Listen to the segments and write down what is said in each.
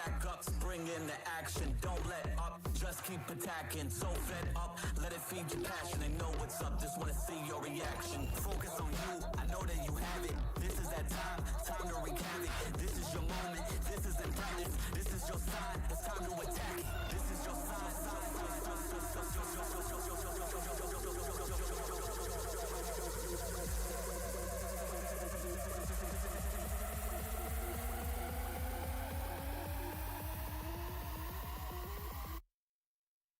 back up, spring into action. Don't let up, just keep attacking. So fed up, let it feed your passion. They know what's up, just wanna see your reaction. Focus on you, I know that you have it. This is that time to wreak havoc. This is your moment, this is in practice. This is your sign, it's time to attack it. This is your sign.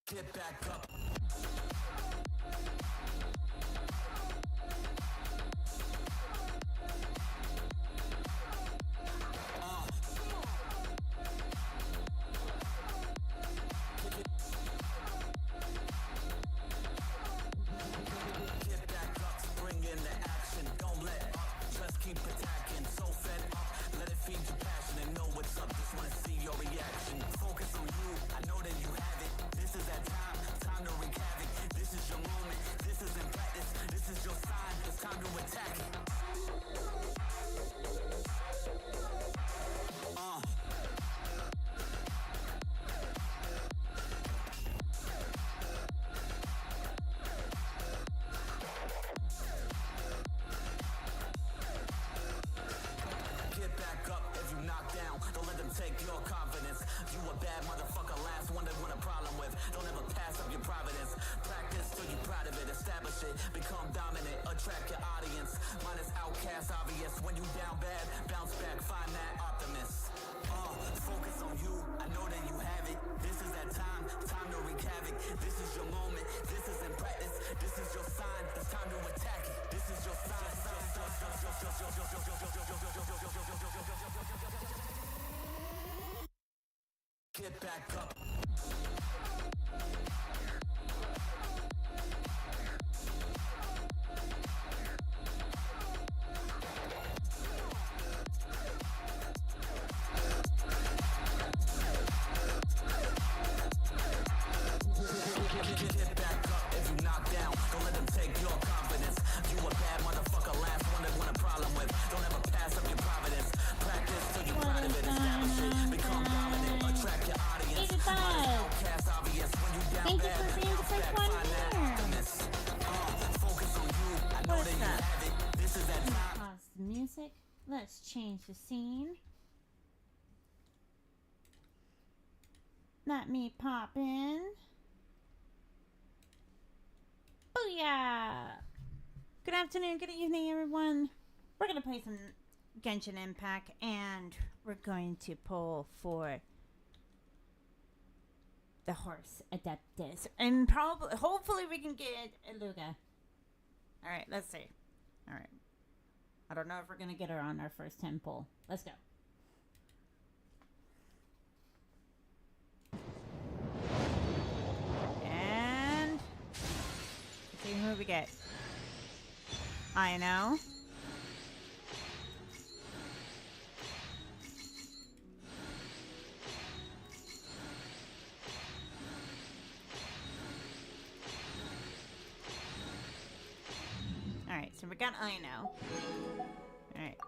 Get back up. Get back up, spring into action. Don't let up, just keep attacking. So fed up, let it feed your passion. And know what's up, just wanna see your reaction. Focus on you, I know that you have it. This is that time to wreak havoc. This is your moment, this is in practice. This is your sign, it's time to attack it. Get back up if you knock down. Don't let them take your confidence. You a bad motherfucker, last one they want a problem with. Don't ever pass up your providence. Practice till you proud of it. Establish it, become dominant. Attract your audience. Mine is outcast, obvious. When you down bad, bounce back, find that optimist. Focus on you, I know that you have it. This is that time to wreak havoc. This is your moment, this is in practice. This is your sign, it's time to attack it. This is your sign. Get back up. Get back up if you knock down. Don't let them take your confidence. You a bad motherfucker, last one they want a problem with. Don't ever pass up your providence. Practice till you proud of it. Establish it, become dominant. Attract your audience. Outcast, obvious. When you down Thank you bad, for being the bounce first back, one find that here. optimist. Focus on you, I know that you have it. This is that time. Pause the music. Let's change the scene. Let me pop in. Booyah! Good afternoon, good evening, everyone. We're going to play some Genshin Impact, and we're going to pull for the horse Adeptus. And hopefully we can get Iluga. Alright, let's see. Alright. I don't know if we're going to get her on our first 10 pull. Let's go. And let's see who we get. I know. Alright, so we got I know. Alright.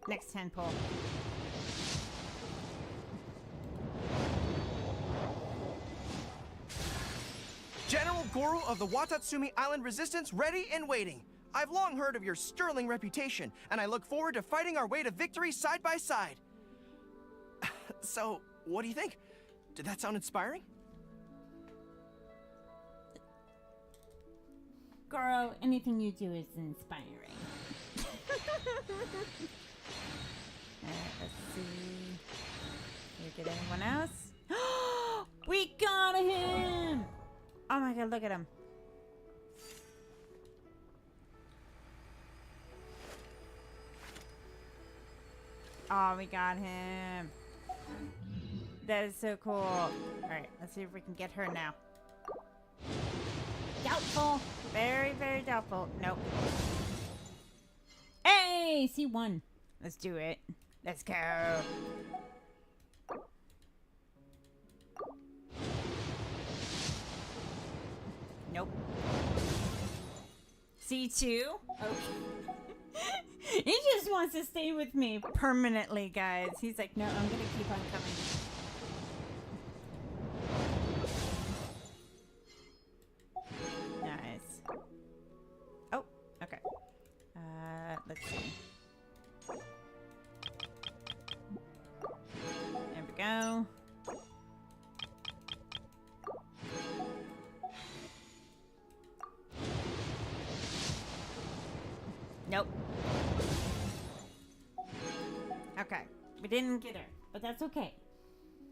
Next 10 pull. General Goro of the Watatsumi Island Resistance ready and waiting. I've long heard of your sterling reputation, and I look forward to fighting our way to victory side by side. So, what do you think? Did that sound inspiring? Goro, anything you do is inspiring. Alright, let's see. Did we get anyone else? We got him! Oh my god, look at him. Oh, we got him. That is so cool. Alright, let's see if we can get her now. Doubtful. Very, very doubtful. Nope. Hey, C1. Let's do it. Let's go. Nope. C2? Okay. He just wants to stay with me permanently, guys. He's like, no, I'm gonna keep on coming. let's see. There we go. Nope. Okay. We didn't get her, but that's okay.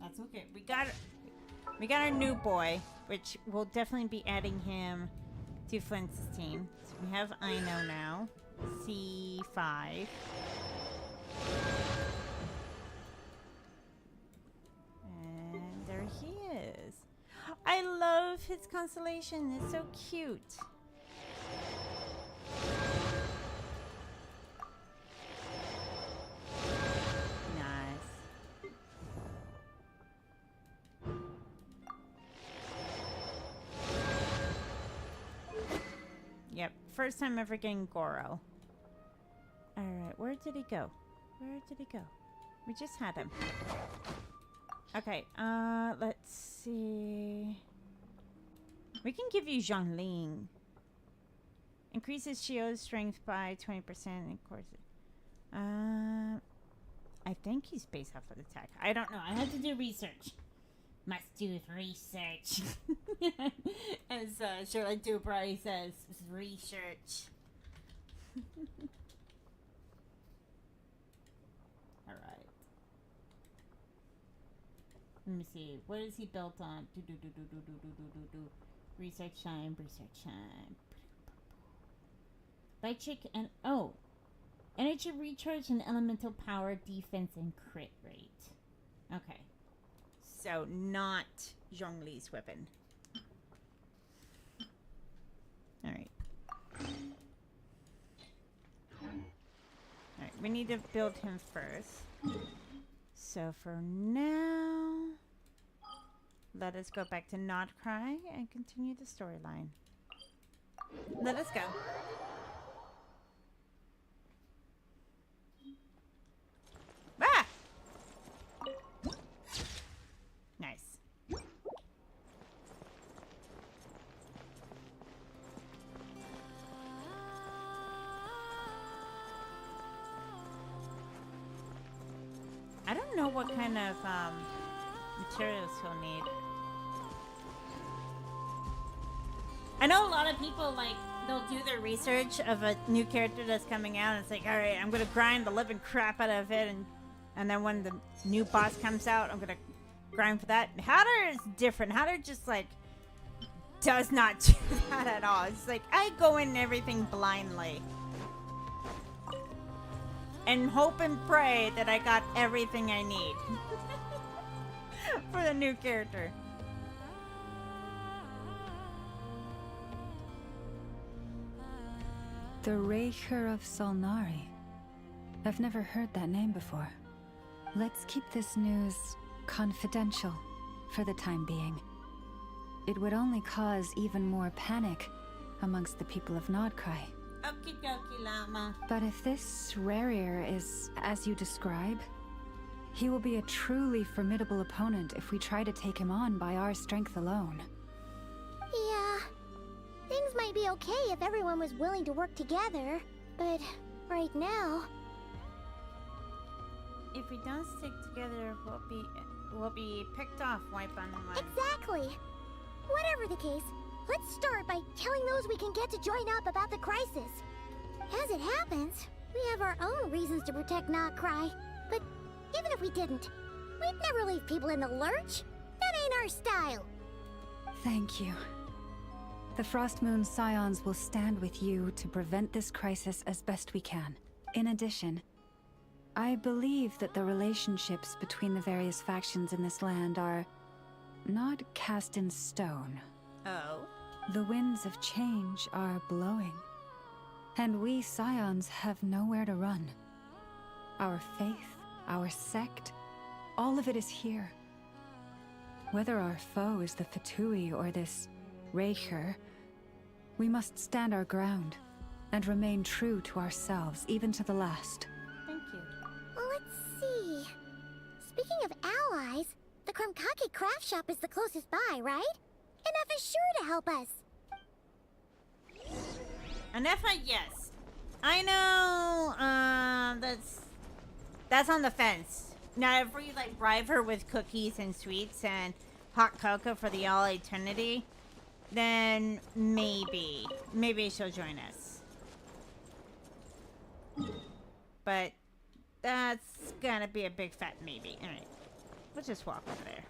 That's okay. We got our new boy, which will definitely be adding him to Flint's team. So we have Ino now. C5. And there he is. I love his constellation. It's so cute. Yep, first time ever getting Goro. Alright, where did he go? Where did he go? We just had him. Okay, let's see. We can give you Zhongling. Increases shield strength by 20%, of course. I think he's based off of attack. I don't know. I had to do research. Must do research. As Shirley Dubray says, research. Alright. Let me see. What is he built on? Research time, research time. Light trick and energy recharge and elemental power, defense and crit rate. Okay. So, not Zhongli's weapon. Alright. Alright, we need to build him first. So, for now, let us go back to Nod Krai and continue the storyline. Let us go. Ah! Nice. I don't know what kind of materials he'll need. I know a lot of people, like, they'll do their research of a new character that's coming out, and it's like, alright, I'm gonna grind the living crap out of it, and then when the new boss comes out, I'm gonna grind for that. Hatter is different. Hatter just, like, does not do that at all. It's like, I go in everything blindly. And hope and pray that I got everything I need. For the new character. The Raker of Solnari. I've never heard that name before. Let's keep this news confidential for the time being. It would only cause even more panic amongst the people of Nod Krai. Okie dokie, llama. But if this Rarir is as you describe, he will be a truly formidable opponent if we try to take him on by our strength alone. Yeah, things might be okay if everyone was willing to work together, but right now... If we don't stick together, we'll be picked off one by one. Exactly! Whatever the case, let's start by telling those we can get to join up about the crisis. As it happens, we have our own reasons to protect Nod Krai, but even if we didn't, we'd never leave people in the lurch. That ain't our style. Thank you. The Frost Moon Scions will stand with you to prevent this crisis as best we can. In addition, I believe that the relationships between the various factions in this land are not cast in stone. Oh? The winds of change are blowing, and we Scions have nowhere to run. Our faith, our sect, all of it is here. Whether our foe is the Fatui or this Raker, we must stand our ground and remain true to ourselves, even to the last. Thank you. Well, let's see. Speaking of allies, the Krumkake craft shop is the closest by, right? Enough is sure to help us. Anefa, yes. I know. That's on the fence. Now, if we like bribe her with cookies and sweets and hot cocoa for the all eternity, then maybe she'll join us. But that's gonna be a big fat maybe. All right, we'll just walk over there.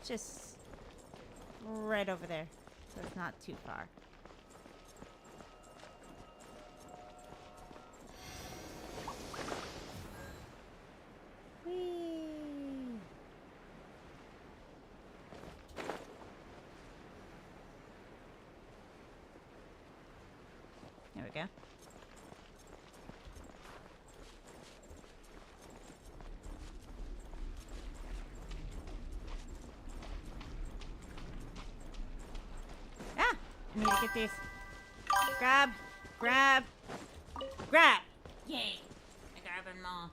Just right over there, so it's not too far. Whee! There we go. Ah! I need to get these. Grab! Grab! Grab! Yay! I grab them all.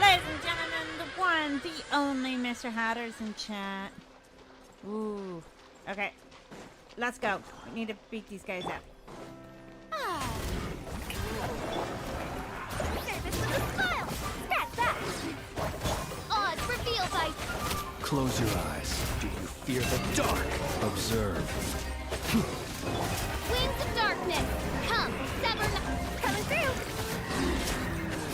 Ladies and gentlemen, the one, the only Mr. Hatter's in chat. Ooh. Okay. Let's go. We need to beat these guys up. Service with a smile! That's that! Odds revealed by... Close your eyes. Do you fear the dark? Observe. Wings of darkness! Come, sever... Coming through!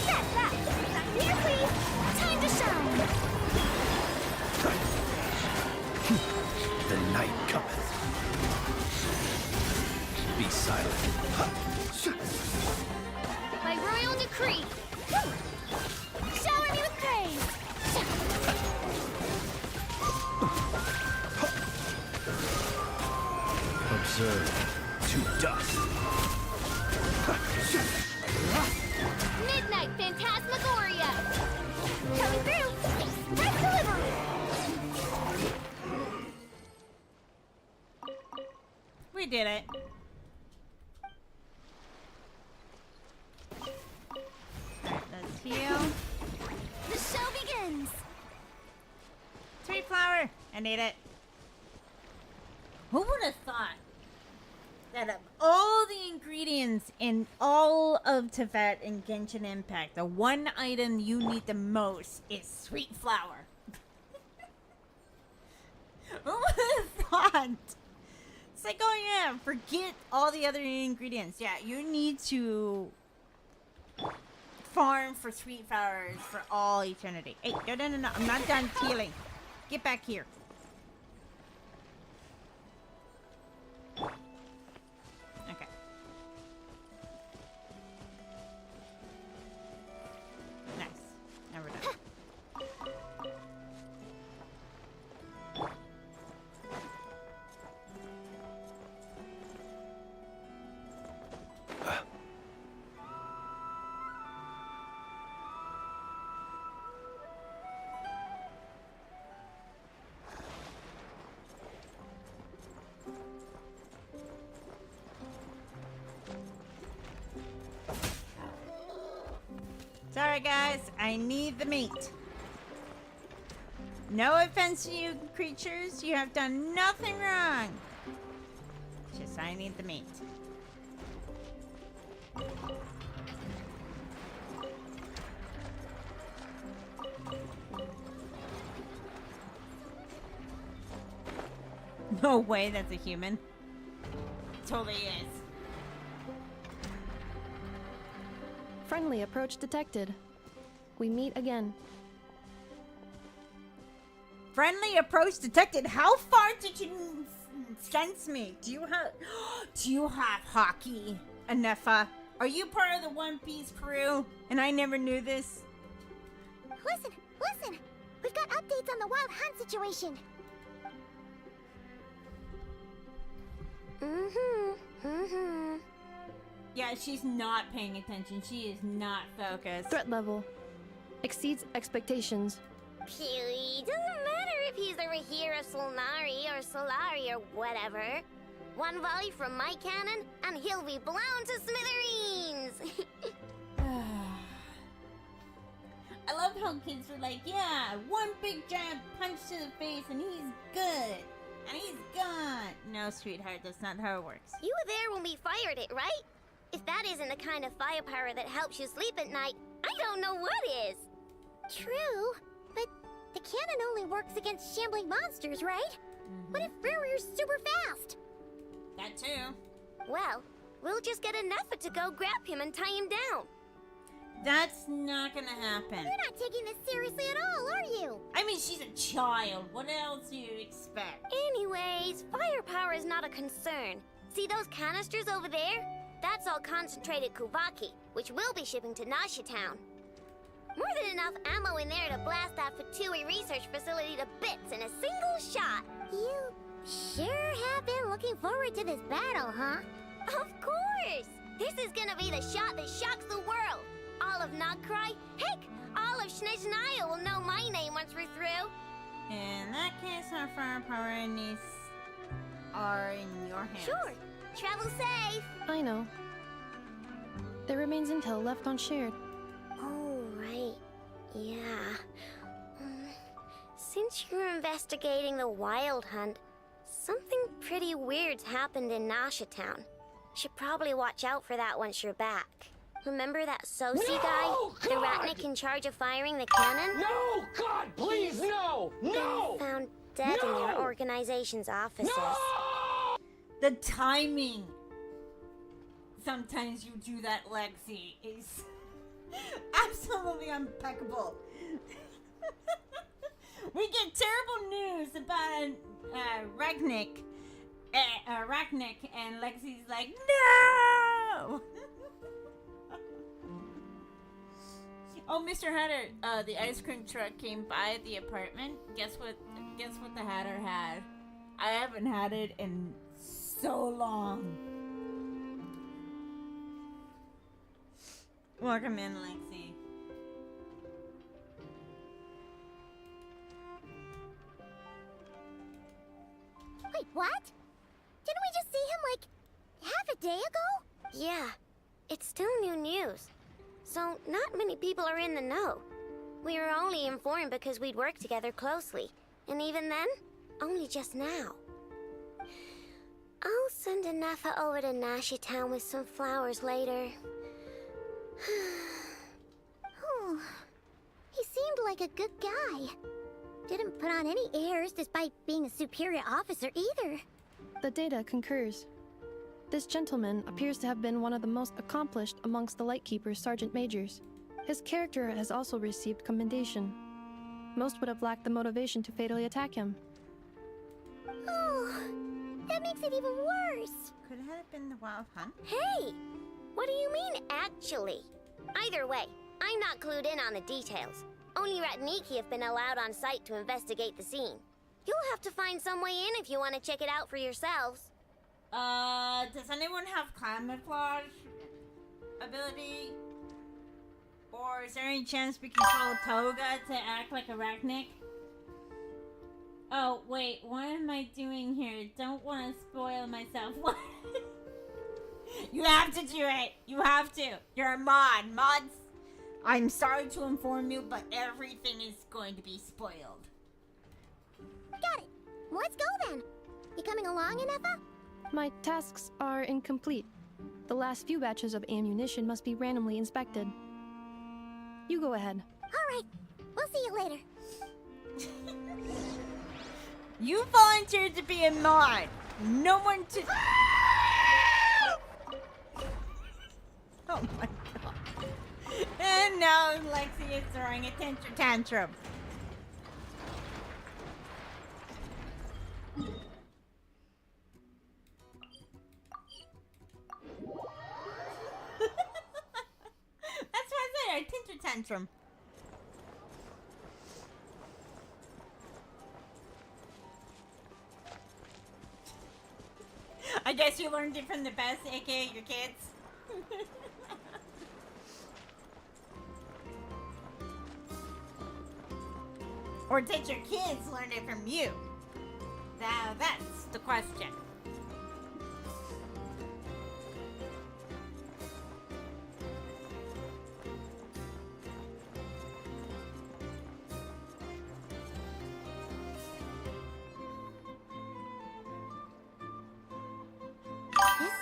That's that! Back here, please! Time to shine! The night cometh. Be silent. By royal decree! Shower me with praise! Observe. To dust. Midnight Phantasmagoria! Coming through! That's delivery! We did it. Alright, let's heal. The show begins! Sweet flower! I need it. Who would have thought that of all the ingredients in all of Tibet and Genshin Impact, the one item you need the most is sweet flower? Who would have thought? It's like, oh yeah, forget all the other ingredients. Yeah, you need to farm for sweet flowers for all eternity. Hey, no, I'm not done healing. Get back here. Okay. Nice. Now we're done. Sorry guys, I need the meat. No offense to you creatures, you have done nothing wrong. Just I need the meat. No way that's a human. Totally is. Friendly approach detected. We meet again. Friendly approach detected. How far did you sense me? Do you have hockey, Anefa? Are you part of the One Piece crew? And I never knew this. Listen! We've got updates on the Wild Hunt situation. Yeah, she's not paying attention. She is not focused. Threat level exceeds expectations. Peely, doesn't matter if he's over here a Solnari or Solari or whatever. One volley from my cannon, and he'll be blown to smithereens! I love how kids are like, yeah, one big giant punch to the face and he's good. And he's gone. No, sweetheart, that's not how it works. You were there when we fired it, right? If that isn't the kind of firepower that helps you sleep at night, I don't know what is. True, but the cannon only works against shambling monsters, right? What if Rirrir's super fast? That too. Well, we'll just get an effort to go grab him and tie him down. That's not gonna happen. You're not taking this seriously at all, are you? I mean, she's a child. What else do you expect? Anyways, firepower is not a concern. See those canisters over there? That's all concentrated Kuvaki, which we'll be shipping to Nasha Town. More than enough ammo in there to blast that Fatui research facility to bits in a single shot. You sure have been looking forward to this battle, huh? Of course! This is gonna be the shot that shocks the world. All of Nod Krai, heck, all of Snezhnaya will know my name once we're through. In that case, our firepower needs are in your hands. Sure. Travel safe. I know. There remains intel left unshared. Oh, right. Yeah. Since you're investigating the Wild Hunt, something pretty weird's happened in Nasha Town. Should probably watch out for that once you're back. Remember that Sosi guy? The Ratnik in charge of firing the cannon? No! God, please, no! No! Found dead in your organization's offices. The timing. Sometimes you do that, Lexi, is absolutely impeccable. We get terrible news about Ragnik, and Lexi's like, no! Oh, Mr. Hatter, the ice cream truck came by the apartment. Guess what the Hatter had? I haven't had it in so long. Welcome in, Lexi. Wait, what? Didn't we just see him like half a day ago? Yeah, it's still new news. So not many people are in the know. We were only informed because we'd worked together closely. And even then, only just now. I'll send a Nefa over to Nasha Town with some flowers later. Oh, he seemed like a good guy. Didn't put on any airs despite being a superior officer either. The data concurs. This gentleman appears to have been one of the most accomplished amongst the Lightkeeper's sergeant majors. His character has also received commendation. Most would have lacked the motivation to fatally attack him. Oh, that makes it even worse. Could it have been the Wild Hunt? Hey, what do you mean, actually? Either way, I'm not clued in on the details. Only Ratniki have been allowed on site to investigate the scene. You'll have to find some way in if you want to check it out for yourselves. Does anyone have camouflage ability? Or is there any chance we can call Toga to act like a Arachnic? Oh, wait, what am I doing here? Don't want to spoil myself. What? You have to do it. You have to. You're a mod. Mods, I'm sorry to inform you, but everything is going to be spoiled. Got it. Let's go then. You coming along, Inefa? My tasks are incomplete. The last few batches of ammunition must be randomly inspected. You go ahead. All right. We'll see you later. You volunteered to be a mod. No one to... Oh my god. And now Lexi is throwing a tantrum. That's what I said, a tantrum. I guess you learned it from the best, aka your kids. Or did your kids learn it from you? Now that's the question.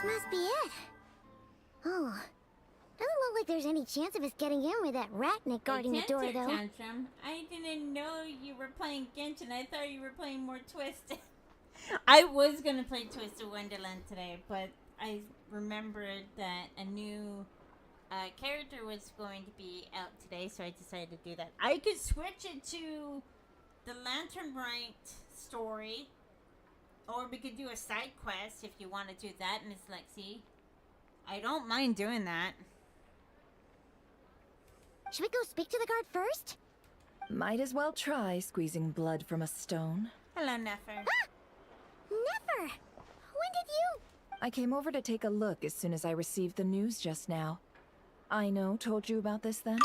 This must be it. Oh. Doesn't look like there's any chance of us getting in with that ratnik guarding the door, though. Tantrum. I didn't know you were playing Genshin. I thought you were playing more Twisted. I was gonna play Twisted Wonderland today, but I remembered that a new character was going to be out today, so I decided to do that. I could switch it to the Lantern Rite story, or we could do a side quest if you want to do that, Miss Lexi. I don't mind doing that. Should we go speak to the guard first? Might as well try squeezing blood from a stone. Hello, Nefer. Ah! Never! When did you... I came over to take a look as soon as I received the news just now. Aino told you about this then?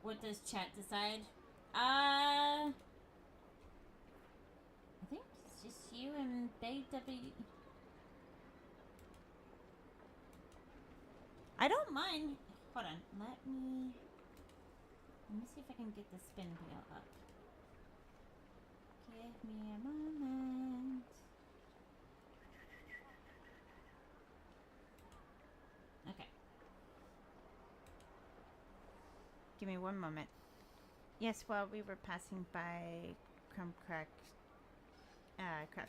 What does chat decide? I think it's just you and BW. I don't mind. Hold on. Let me see if I can get the spin wheel up. Give me a moment. Okay. Give me one moment. Yes, while we were passing by Craft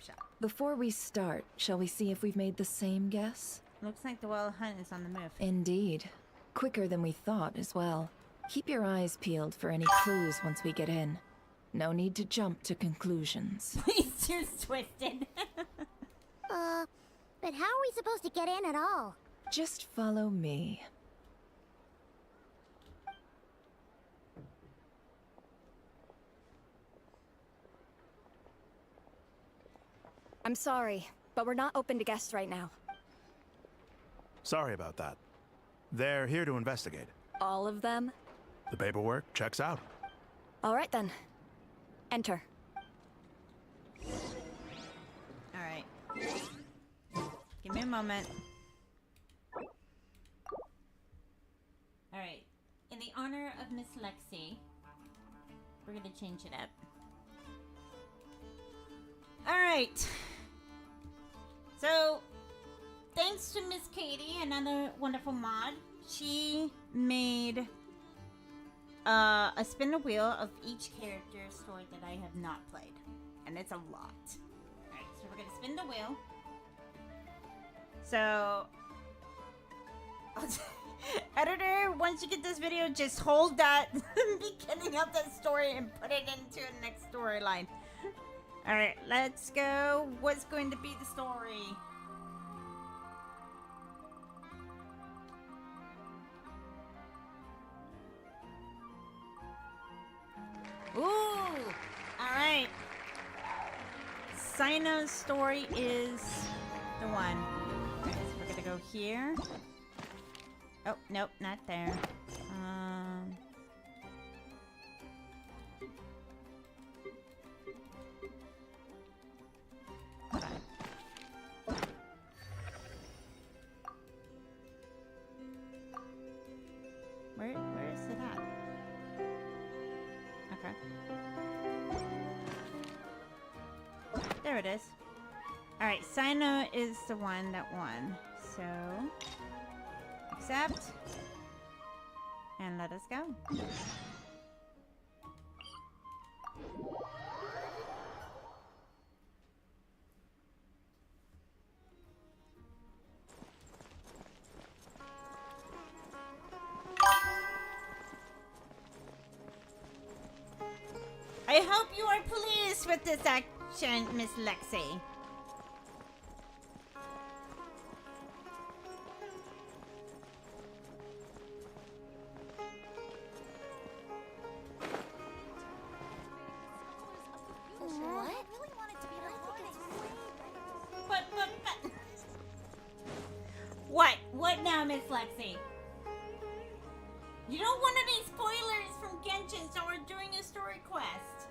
Shop. Before we start, shall we see if we've made the same guess? Looks like the wild hunt is on the move. Indeed. Quicker than we thought as well. Keep your eyes peeled for any clues once we get in. No need to jump to conclusions. Please too twisted. But how are we supposed to get in at all? Just follow me. I'm sorry, but we're not open to guests right now. Sorry about that. They're here to investigate. All of them? The paperwork checks out. All right then. Enter. Alright. Give me a moment. Alright. In the honor of Miss Lexi, we're gonna change it up. Alright. So, thanks to Miss Katie, another wonderful mod, she made a spin the wheel of each character's story that I have not played. And it's a lot. Alright, so we're gonna spin the wheel. So, editor, once you get this video, just hold that beginning of the story and put it into the next storyline. Alright, let's go. What's going to be the story? Ooh! Alright. Sino's story is the one. Okay, so we're gonna go here. Oh, nope, not there. Hold on. Where is it at? Okay. There it is. Alright, Sino is the one that won. So, accept. And let us go. I hope you are pleased with this action, Miss Lexi. What? What now, Miss Lexi? You don't want any spoilers from Genshin, so we're doing a story quest.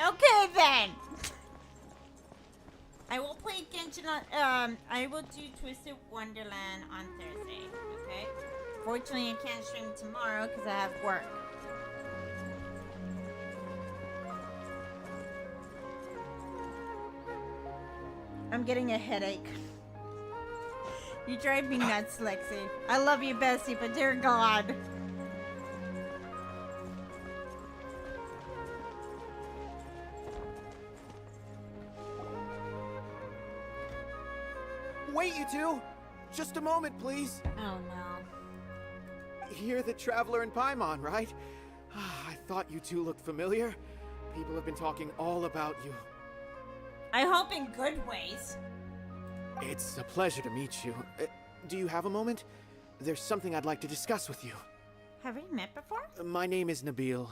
Okay then. I will play Genshin on. I will do Twisted Wonderland on Thursday. Okay. Fortunately, I can't stream tomorrow because I have work. I'm getting a headache. You drive me nuts, Lexi. I love you, Bessie, but dear God. Wait, you two! Just a moment, please. Oh no. You're the traveler in Paimon, right? I thought you two looked familiar. People have been talking all about you. I hope in good ways. It's a pleasure to meet you. Do you have a moment? There's something I'd like to discuss with you. Have we met before? My name is Nabil.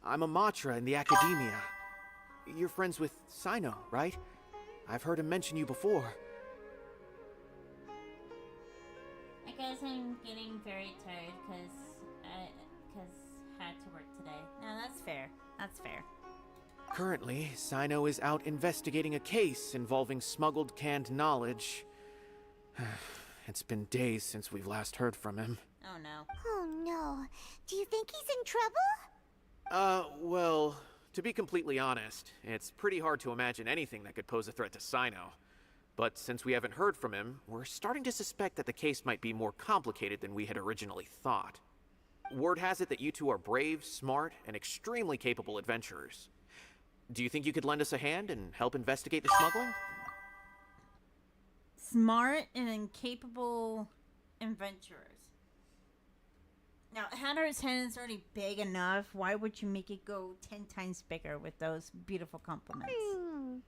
I'm a Matra in the Academia. You're friends with Sino, right? I've heard him mention you before. I guess I'm getting very tired because I had to work today. No, that's fair. That's fair. Currently, Sino is out investigating a case involving smuggled canned knowledge. It's been days since we've last heard from him. Oh no. Oh no. Do you think he's in trouble? Well, to be completely honest, it's pretty hard to imagine anything that could pose a threat to Sino. But since we haven't heard from him, we're starting to suspect that the case might be more complicated than we had originally thought. Word has it that you two are brave, smart, and extremely capable adventurers. Do you think you could lend us a hand and help investigate the smuggling? Smart and incapable adventurers. Now, Hatter's hand is already big enough. Why would you make it go 10 times bigger with those beautiful compliments? Alright,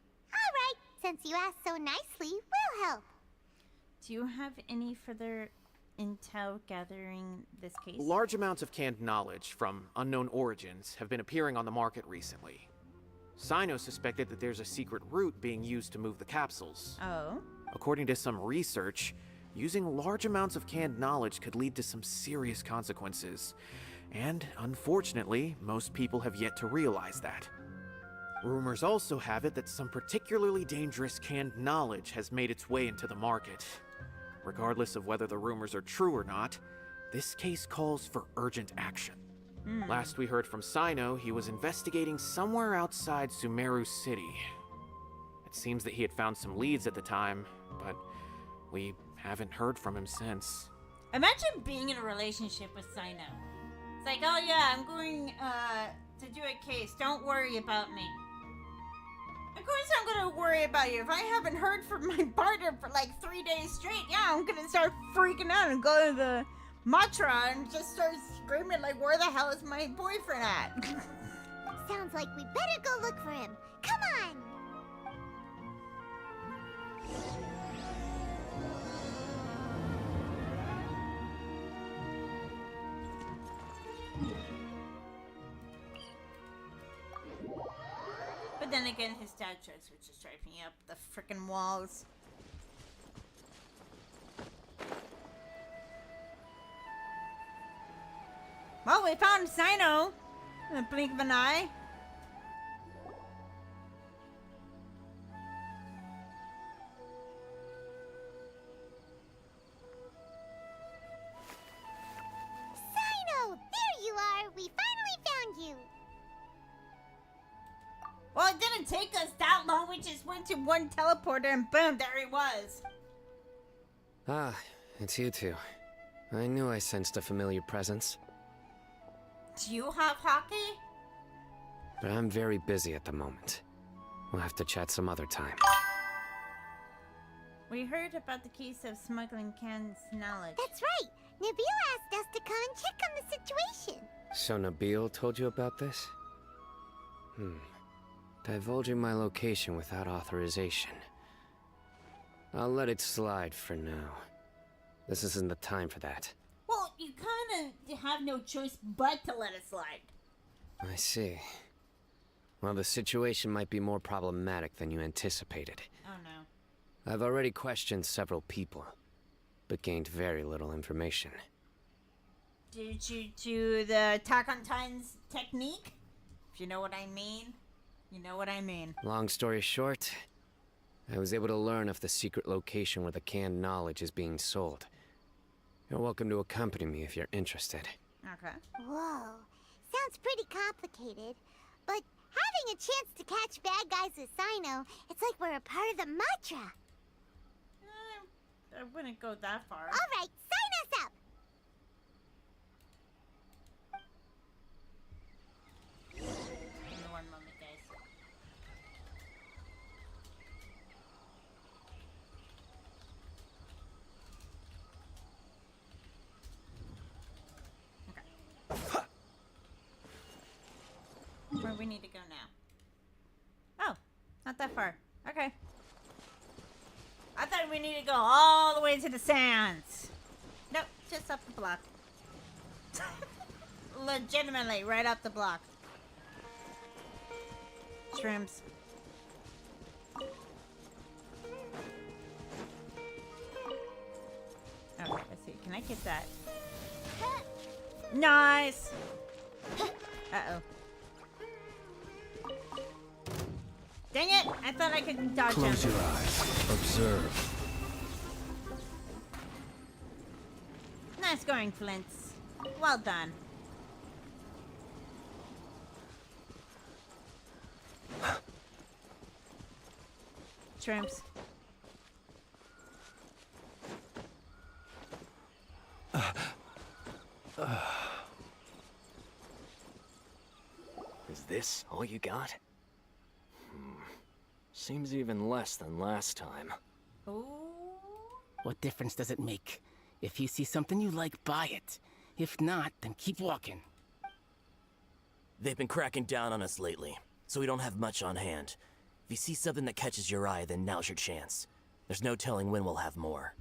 since you asked so nicely, we'll help. Do you have any further intel gathering this case? Large amounts of canned knowledge from unknown origins have been appearing on the market recently. Sino suspected that there's a secret route being used to move the capsules. Oh? According to some research, using large amounts of canned knowledge could lead to some serious consequences. And, unfortunately, most people have yet to realize that. Rumors also have it that some particularly dangerous canned knowledge has made its way into the market. Regardless of whether the rumors are true or not, this case calls for urgent action. Last we heard from Sino, he was investigating somewhere outside Sumeru City. It seems that he had found some leads at the time, but we haven't heard from him since. Imagine being in a relationship with Sino. It's like, oh yeah, I'm going to do a case. Don't worry about me. Of course I'm gonna worry about you. If I haven't heard from my partner for like 3 days straight, yeah, I'm gonna start freaking out and go to the Matra and just start screaming like, where the hell is my boyfriend at? Sounds like we better go look for him. Come on! But then again, his dad jokes were just driving me up the frickin' walls. Well, we found Sino in a blink of an eye. Sino! There you are! We finally found you! Well, it didn't take us that long. We just went to one teleporter and boom, there he was. Ah, it's you two. I knew I sensed a familiar presence. Do you have hockey? But I'm very busy at the moment. We'll have to chat some other time. We heard about the case of smuggling canned knowledge. That's right! Nabil asked us to come and check on the situation. So Nabil told you about this? Divulging my location without authorization. I'll let it slide for now. This isn't the time for that. Well, you kind of have no choice but to let it slide. I see. Well, the situation might be more problematic than you anticipated. Oh no. I've already questioned several people, but gained very little information. Did you do the Attack on Titan's technique? If you know what I mean. You know what I mean. Long story short, I was able to learn of the secret location where the canned knowledge is being sold. You're welcome to accompany me if you're interested. Okay. Whoa. Sounds pretty complicated. But having a chance to catch bad guys with Sino, it's like we're a part of the Matra. I wouldn't go that far. All right, sign us up. Give me one moment, guys. Okay. Where we need to go now? Oh, not that far. Okay. I thought we needed to go all the way to the sands. Nope, just up the block. Legitimately, right up the block. Shrooms. Okay, let's see. Can I get that? Nice! Uh-oh. Dang it! I thought I could dodge him. Close your eyes. Observe. Nice going, Flints. Well done. Shrimps. Is this all you got? Seems even less than last time. Ooh. What difference does it make? If you see something you like, buy it. If not, then keep walking. They've been cracking down on us lately, so we don't have much on hand. If you see something that catches your eye, then now's your chance. There's no telling when we'll have more.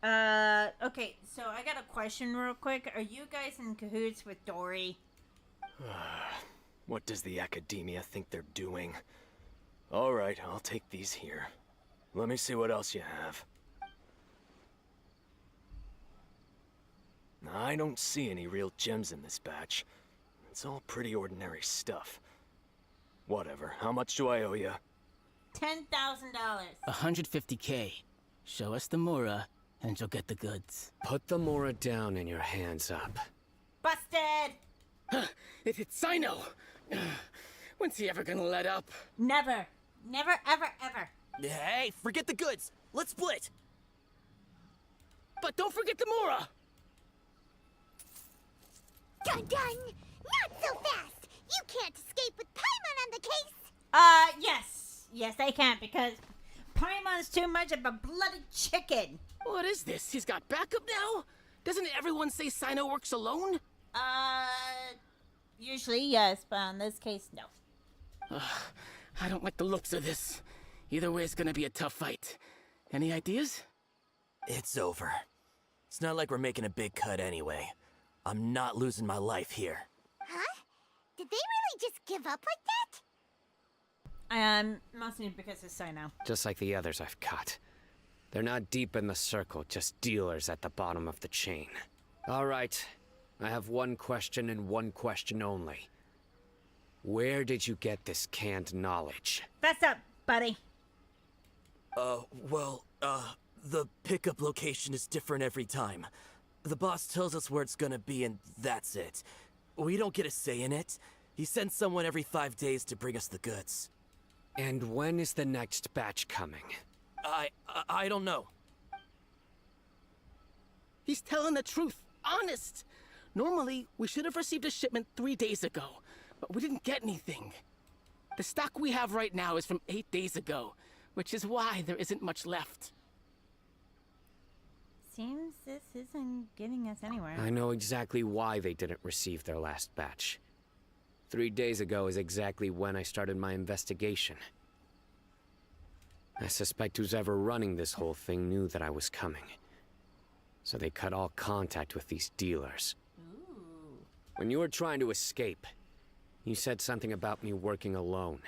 Okay, so I got a question real quick. Are you guys in cahoots with Dory? What does the academia think they're doing? All right, I'll take these here. Let me see what else you have. I don't see any real gems in this batch. It's all pretty ordinary stuff. Whatever, how much do I owe you? $10,000. 150K. Show us the Mora, and you'll get the goods. Put the Mora down and your hands up. Busted! It hit Sino! When's he ever gonna let up? Never. Never, ever, ever. Hey, forget the goods! Let's split! But don't forget the Mora! Dun dun! Not so fast! You can't escape with Paimon on the case! Yes. Yes, I can't because Paimon's too much of a bloody chicken. What is this? He's got backup now? Doesn't everyone say Sino works alone? Usually yes, but in this case, no. I don't like the looks of this. Either way, it's gonna be a tough fight. Any ideas? It's over. It's not like we're making a big cut anyway. I'm not losing my life here. Huh? Did they really just give up like that? Mostly because of Sino. Just like the others I've caught. They're not deep in the circle, just dealers at the bottom of the chain. All right, I have one question and one question only. Where did you get this canned knowledge? That's up, buddy. The pickup location is different every time. The boss tells us where it's gonna be and that's it. We don't get a say in it. He sends someone every 5 days to bring us the goods. And when is the next batch coming? I don't know. He's telling the truth. Honest. Normally, we should have received a shipment 3 days ago, but we didn't get anything. The stock we have right now is from 8 days ago, which is why there isn't much left. Seems this isn't getting us anywhere. I know exactly why they didn't receive their last batch. 3 days ago is exactly when I started my investigation. I suspect who's ever running this whole thing knew that I was coming. So they cut all contact with these dealers. Ooh. When you were trying to escape, you said something about me working alone.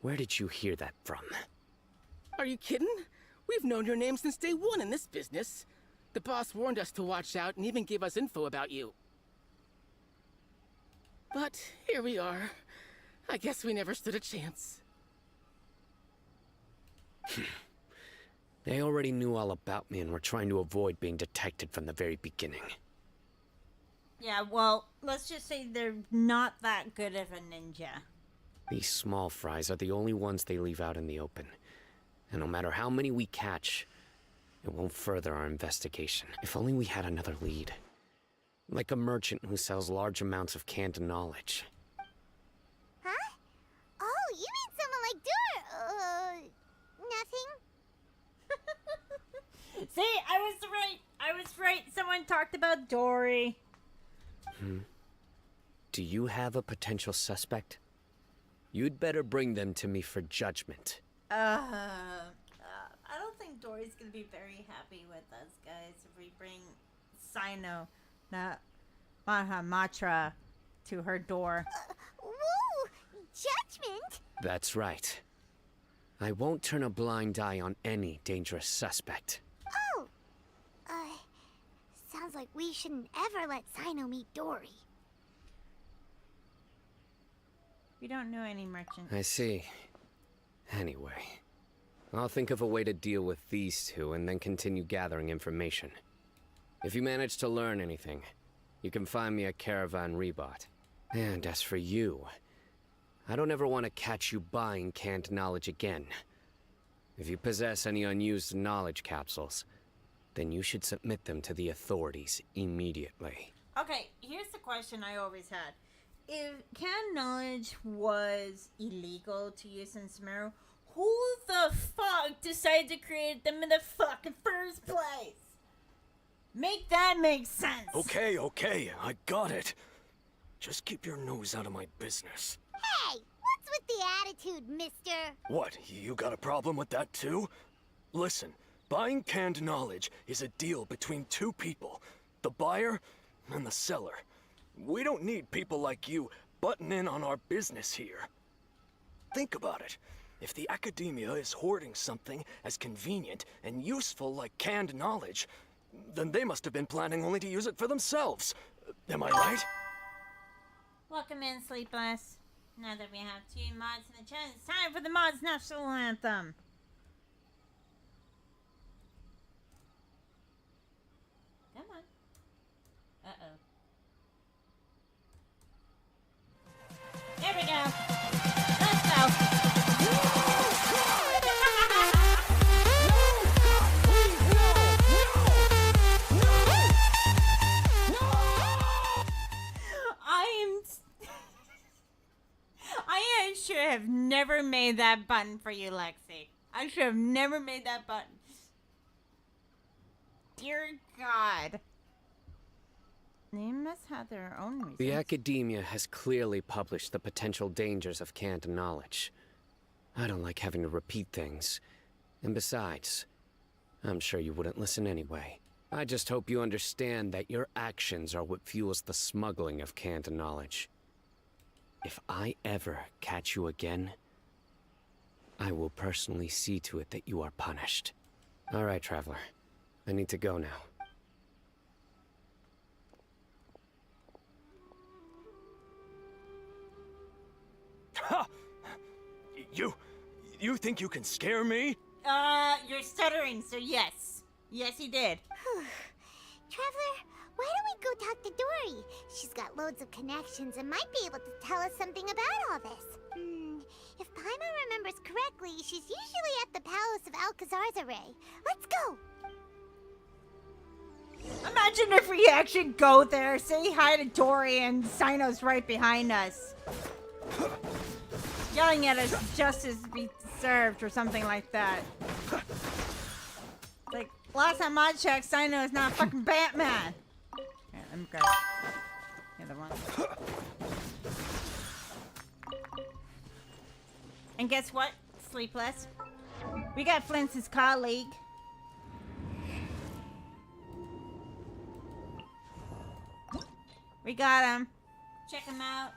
Where did you hear that from? Are you kidding? We've known your name since day one in this business. The boss warned us to watch out and even gave us info about you. But here we are. I guess we never stood a chance. They already knew all about me and were trying to avoid being detected from the very beginning. Yeah, well, let's just say they're not that good of a ninja. These small fries are the only ones they leave out in the open. And no matter how many we catch, It won't further our investigation. If only we had another lead. Like a merchant who sells large amounts of canned knowledge. Huh? Oh, you mean someone like nothing? See, I was right. I was right. Someone talked about Dory. Do you have a potential suspect? You'd better bring them to me for judgment. I don't think Dory's gonna be very happy with us, guys, if we bring Sino, not Mahamatra, to her door. Whoa! Judgment? That's right. I won't turn a blind eye on any dangerous suspect. Oh! Sounds like we shouldn't ever let Sino meet Dory. We don't know any merchants. I see. Anyway, I'll think of a way to deal with these two and then continue gathering information. If you manage to learn anything, you can find me at Caravan Rebot. And as for you, I don't ever want to catch you buying canned knowledge again. If you possess any unused knowledge capsules, then you should submit them to the authorities immediately. Okay, here's the question I always had. If canned knowledge was illegal to use in Sumeru, who the fuck decided to create them in the fucking first place? Make that make sense. Okay, I got it. Just keep your nose out of my business. Hey, what's with the attitude, mister? What, you got a problem with that too? Listen, buying canned knowledge is a deal between two people, the buyer and the seller. We don't need people like you butting in on our business here. Think about it. If the academia is hoarding something as convenient and useful like canned knowledge, then they must have been planning only to use it for themselves. Am I right? Welcome in, Sleepless. Now that we have 2 mods in the chat, it's time for the mods national anthem. Come on. Uh-oh. There we go. Let's go. I should have never made that button for you, Lexi. I should have never made that button. Dear God. They must have their own reasons. The academia has clearly published the potential dangers of canned knowledge. I don't like having to repeat things. And besides, I'm sure you wouldn't listen anyway. I just hope you understand that your actions are what fuels the smuggling of canned knowledge. If I ever catch you again, I will personally see to it that you are punished. All right, Traveler. I need to go now. Ha! You think you can scare me? You're stuttering, so yes. Yes, he did. Traveler, why don't we go talk to Dory? She's got loads of connections and might be able to tell us something about all this. If Paimon remembers correctly, she's usually at the Palace of Alcazar's. Let's go! Imagine if we actually go there, say hi to Dory, and Sino's right behind us. Yelling at us, justice be served, or something like that. Like, last time I checked, Sino is not fucking Batman. Here, let me grab the other one. And guess what, Sleepless? We got Flint's colleague. We got him. Check him out.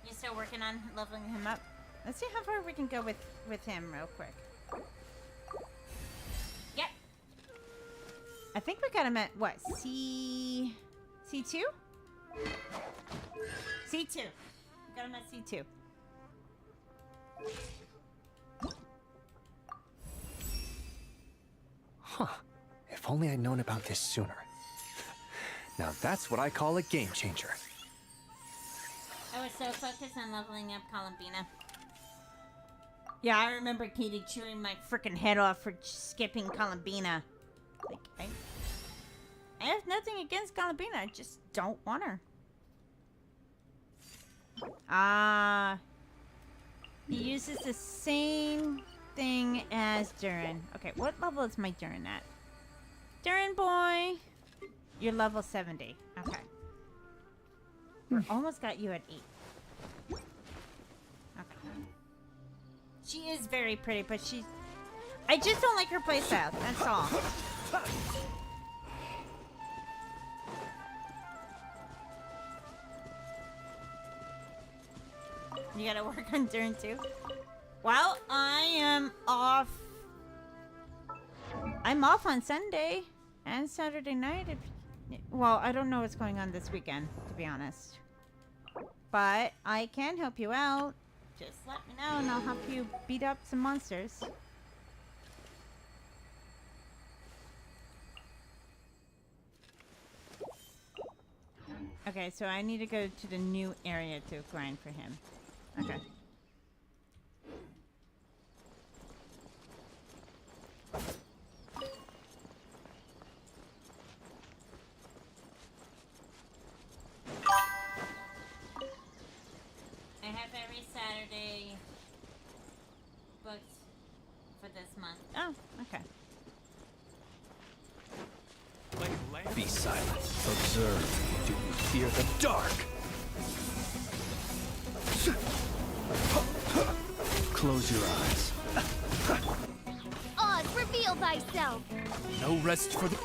You still working on leveling him up? Let's see how far we can go with him real quick. Yep. I think we got him at what? C2? C2. We got him at C2. Huh. If only I'd known about this sooner. Now that's what I call a game changer. I was so focused on leveling up Columbina. Yeah, I remember Katie chewing my freaking head off for skipping Columbina. Like, I have nothing against Columbina. I just don't want her. He uses the same thing as Durin. Okay, what level is my Durin at? Durin boy, you're level 70. Okay. We're almost got you at 8. Okay. She is very pretty, but she's... I just don't like her playstyle, that's all. You gotta work on Durin too? Well, I am off. I'm off on Sunday and Saturday night. Well, I don't know what's going on this weekend, to be honest. But I can help you out. Just let me know and I'll help you beat up some monsters. Okay, so I need to go to the new area to grind for him. Okay. I have every Saturday booked for this month. Oh, okay. Be silent. Observe. Do you fear the dark? Close your eyes. Oz, reveal thyself. No rest for the...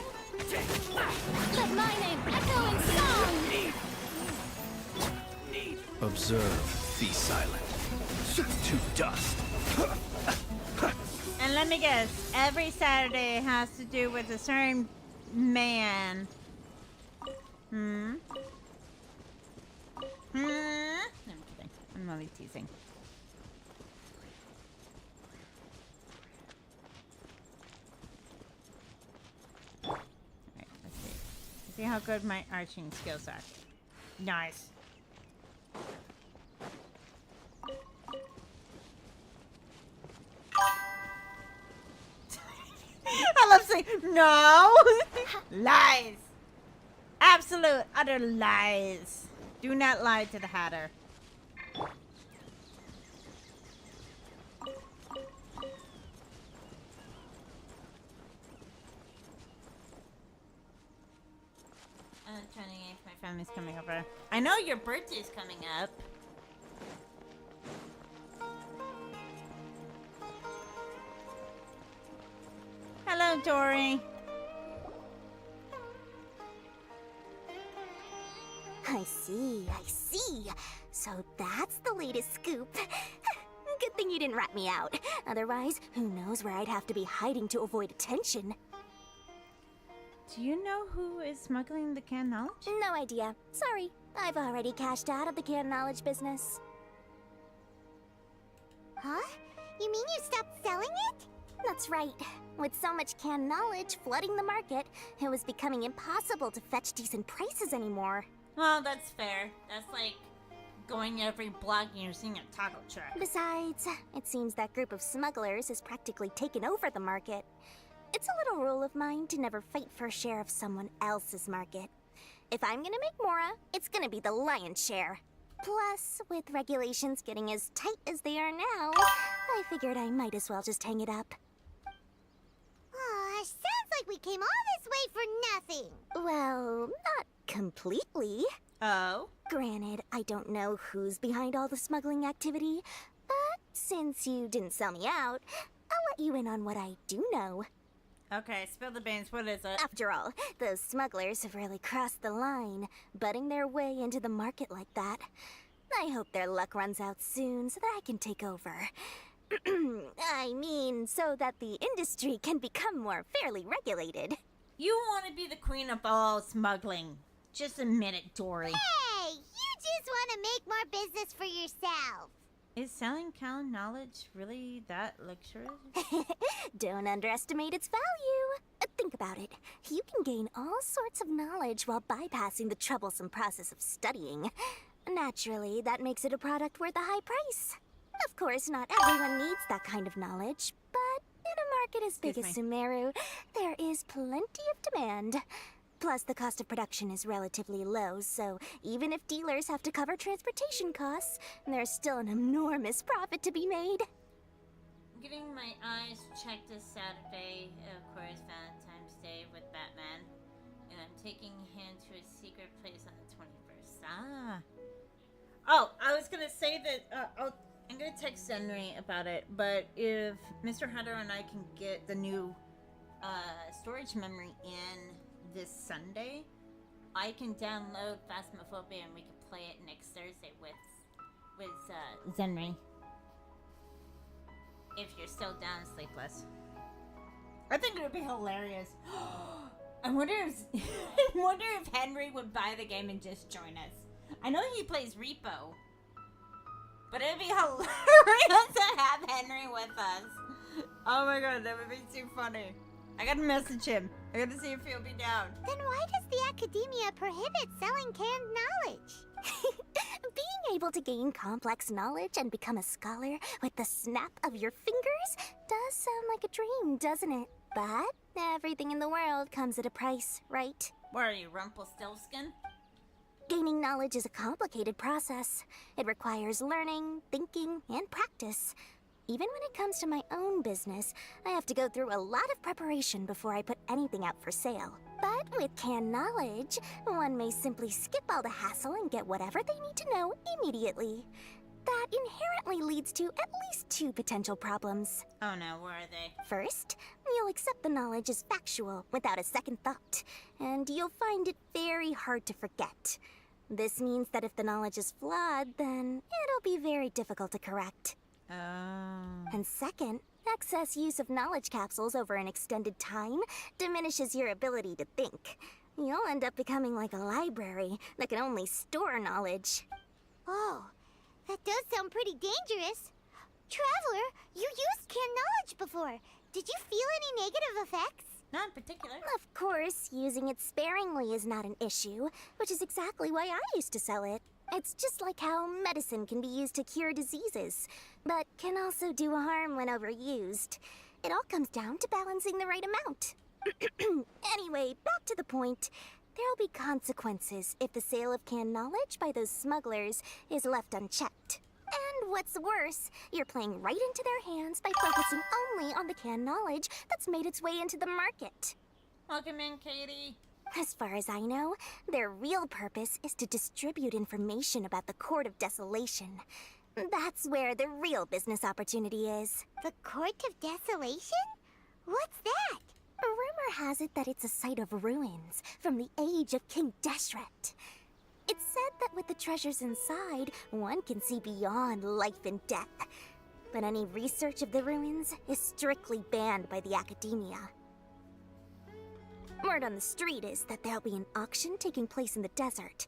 Let my name echo in song. Observe. Be silent. To dust. And let me guess, every Saturday has to do with a certain man. No, I'm kidding. I'm only teasing. Alright, let's see. Let's see how good my arching skills are. Nice. I love saying no. Lies. Absolute utter lies. Do not lie to the Hatter. I'm trying to if my family's coming over. I know your birthday's coming up. Hello, Dory. I see. So that's the latest scoop. Good thing you didn't rat me out. Otherwise, who knows where I'd have to be hiding to avoid attention. Do you know who is smuggling the canned knowledge? No idea. Sorry. I've already cashed out of the canned knowledge business. Huh? You mean you stopped selling it? That's right. With so much canned knowledge flooding the market, it was becoming impossible to fetch decent prices anymore. Well, that's fair. That's like going every block and you're seeing a taco truck. Besides, it seems that group of smugglers has practically taken over the market. It's a little rule of mine to never fight for a share of someone else's market. If I'm gonna make Mora, it's gonna be the lion's share. Plus, with regulations getting as tight as they are now, I figured I might as well just hang it up. Sounds like we came all this way for nothing. Well, not completely. Oh? Granted, I don't know who's behind all the smuggling activity, but since you didn't sell me out, I'll let you in on what I do know. Okay, spill the beans. What is it? After all, those smugglers have really crossed the line, butting their way into the market like that. I hope their luck runs out soon so that I can take over. I mean, so that the industry can become more fairly regulated. You want to be the queen of all smuggling. Just admit it, Dory. Hey, you just want to make more business for yourself. Is selling canned knowledge really that luxurious? Don't underestimate its value. Think about it. You can gain all sorts of knowledge while bypassing the troublesome process of studying. Naturally, that makes it a product worth a high price. Of course, not everyone needs that kind of knowledge, but in a market as big as Sumeru, there is plenty of demand. Plus, the cost of production is relatively low, so even if dealers have to cover transportation costs, there's still an enormous profit to be made. I'm getting my eyes checked this Saturday, of course, Valentine's Day with Batman. And I'm taking him to a secret place on the 21st. Ah. Oh, I was gonna say that, I'm gonna text Henry about it, but if Mr. Hunter and I can get the new, storage memory in this Sunday, I can download Phasmophobia and we can play it next Thursday with Zenry. If you're still down, Sleepless. I think it would be hilarious. I wonder if Henry would buy the game and just join us. I know he plays Repo, but it'd be hilarious to have Henry with us. Oh my god, that would be too funny. I gotta message him. I gotta see if he'll be down. Then why does the academia prohibit selling canned knowledge? Being able to gain complex knowledge and become a scholar with the snap of your fingers does sound like a dream, doesn't it? But everything in the world comes at a price, right? What are you, Rumpelstiltskin? Gaining knowledge is a complicated process. It requires learning, thinking, and practice. Even when it comes to my own business, I have to go through a lot of preparation before I put anything out for sale. But with canned knowledge, one may simply skip all the hassle and get whatever they need to know immediately. That inherently leads to at least two potential problems. Oh no, where are they? First, you'll accept the knowledge as factual without a second thought, and you'll find it very hard to forget. This means that if the knowledge is flawed, then it'll be very difficult to correct. Oh. And second, excess use of knowledge capsules over an extended time diminishes your ability to think. You'll end up becoming like a library that can only store knowledge. Oh, that does sound pretty dangerous. Traveler, you used canned knowledge before. Did you feel any negative effects? Not in particular. Of course, using it sparingly is not an issue, which is exactly why I used to sell it. It's just like how medicine can be used to cure diseases, but can also do harm when overused. It all comes down to balancing the right amount. Anyway, back to the point. There'll be consequences if the sale of canned knowledge by those smugglers is left unchecked. And what's worse, you're playing right into their hands by focusing only on the canned knowledge that's made its way into the market. Welcome in, Katie. As far as I know, their real purpose is to distribute information about the Court of Desolation. That's where the real business opportunity is. The Court of Desolation? What's that? Rumor has it that it's a site of ruins from the age of King Deshret. It's said that with the treasures inside, one can see beyond life and death. But any research of the ruins is strictly banned by the academia. Word on the street is that there'll be an auction taking place in the desert.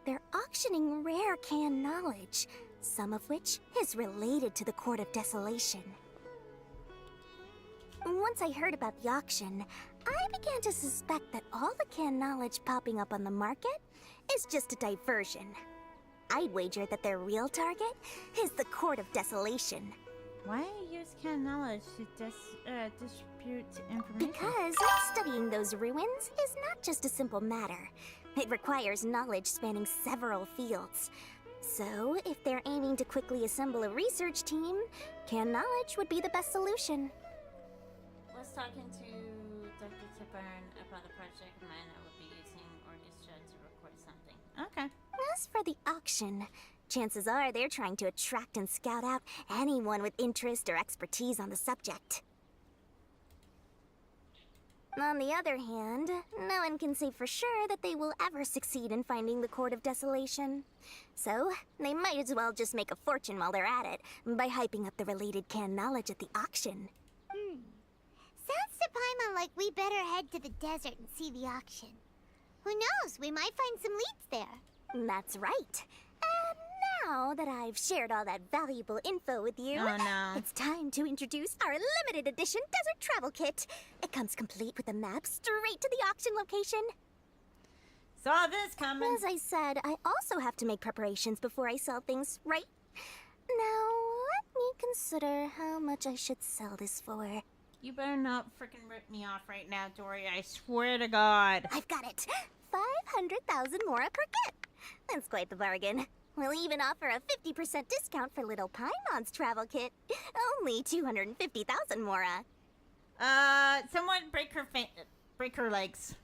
They're auctioning rare canned knowledge, some of which is related to the Court of Desolation. Once I heard about the auction, I began to suspect that all the canned knowledge popping up on the market is just a diversion. I'd wager that their real target is the Court of Desolation. Why use canned knowledge to distribute information? Because studying those ruins is not just a simple matter. It requires knowledge spanning several fields. So, if they're aiming to quickly assemble a research team, canned knowledge would be the best solution. I was talking to Dr. Tiburn about a project of mine that would be using orchestra to record something. Okay. As for the auction, chances are they're trying to attract and scout out anyone with interest or expertise on the subject. On the other hand, no one can say for sure that they will ever succeed in finding the Court of Desolation. So, they might as well just make a fortune while they're at it by hyping up the related canned knowledge at the auction. Sounds to Paimon like we better head to the desert and see the auction. Who knows, we might find some leads there. That's right. And now that I've shared all that valuable info with you, it's time to introduce our limited edition desert travel kit. It comes complete with a map straight to the auction location. Saw this coming. As I said, I also have to make preparations before I sell things, right? Now, Let me consider how much I should sell this for. You better not freaking rip me off right now, Dory. I swear to God. I've got it. 500,000 mora per kit. That's quite the bargain. We'll even offer a 50% discount for little Paimon's travel kit. Only 250,000 mora. Someone break her legs.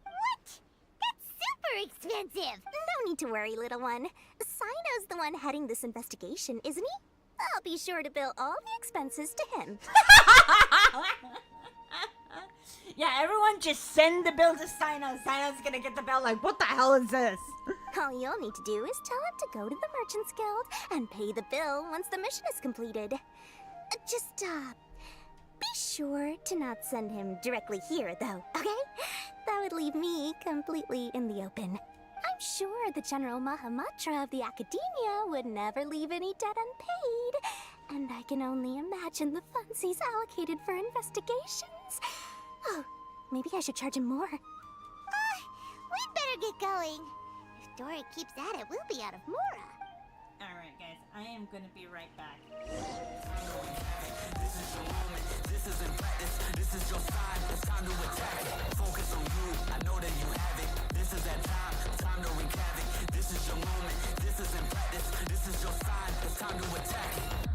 What? That's super expensive. No need to worry, little one. Sino's the one heading this investigation, isn't he? I'll be sure to bill all the expenses to him. Yeah, everyone just send the bill to Sino. Sino's gonna get the bill like, what the hell is this? All you'll need to do is tell him to go to the Merchants Guild and pay the bill once the mission is completed. Just, be sure to not send him directly here, though, okay? That would leave me completely in the open. I'm sure the General Mahamatra of the Academia would never leave any debt unpaid. And I can only imagine the funds he's allocated for investigations. Oh, maybe I should charge him more. We'd better get going. If Dora keeps at it, we'll be out of mora. Alright, guys, I am gonna be right back. This is your moment, this isn't practice, this is your sign, it's time to attack it. Focus on you, I know that you have it. This is that time to wreak havoc. This is your moment, this isn't practice, this is your sign, it's time to attack it.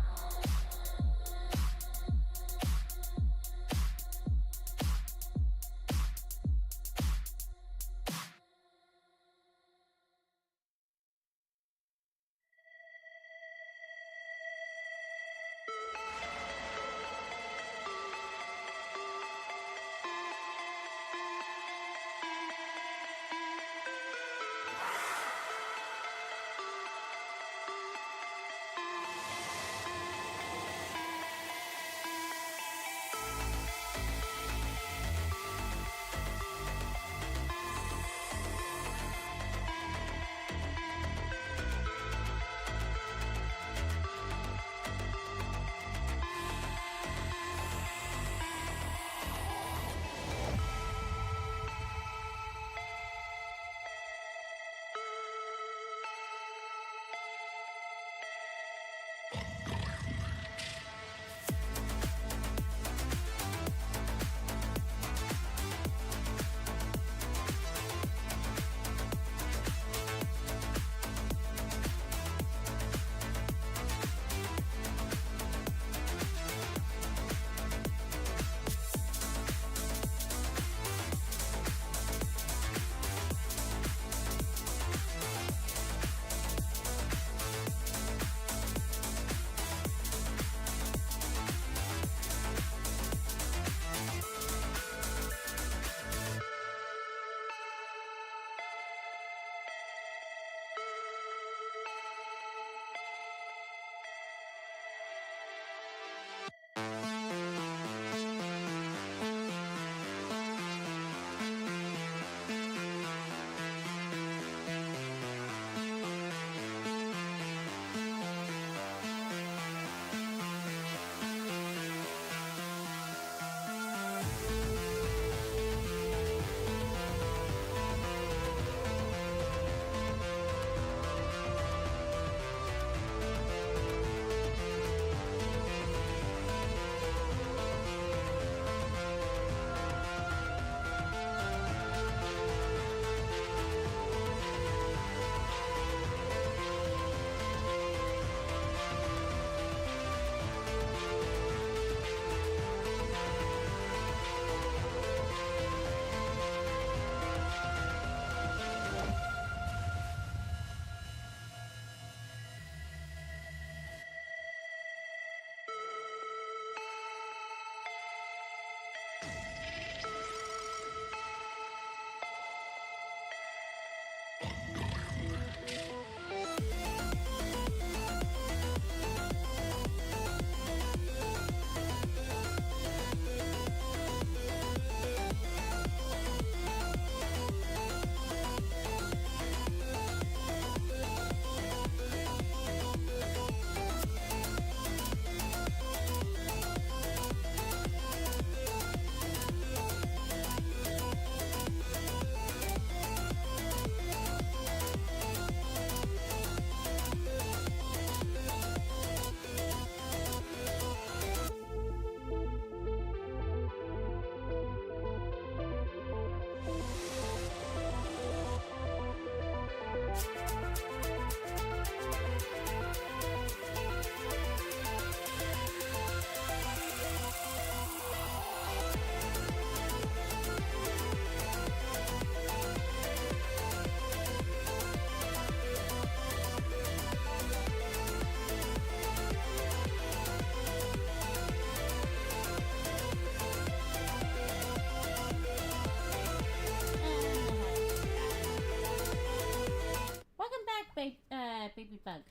baby bug.